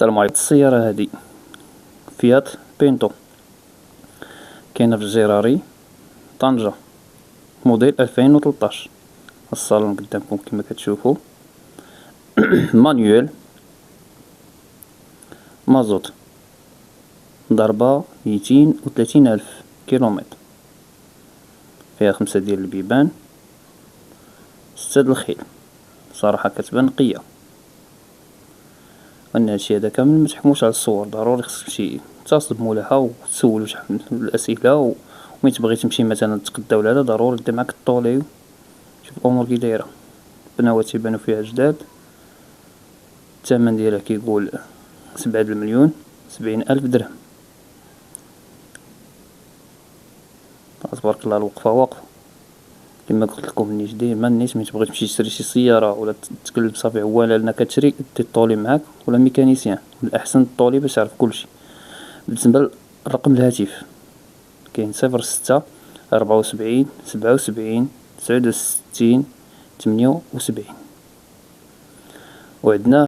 السلام عليكم. السيارة هذه فيات بينتو، كاينة في الجيراري طنجة، موديل 2013. الصالون قدامكم كما كتشوفوا. مانيوال، مازوت، ضربة 230,000 كيلومتر، فيها 5 ديال البيبان، 6 د الخيل. صراحة كتبان نقية، وان هادشي هذا كامل متحكموش على الصور. ضروري خصك تمشي تتصل بمولاها وتسولو شحال من الأسئلة، ومين تبغي تمشي مثلا تقدا ولا لا ضروري دير معاك الطولي. شوف الأمور كي دايرة، البناوات تيبانو فيها جداد. الثمن ديالها كيقول 7,070,000 درهم. تبارك الله الوقفة واقفة. كما قلت لكم نيش ديما الناس ملي تبغي تمشي تشري شي سيارة ولا تقلب صافي عواله لأنك كتشري، دي الطولي معاك ولا ميكانيسيان. الأحسن الطولي باش يعرف كلشي. بالنسبة لرقم الهاتف كاين 06 74 77 69 78. وعندنا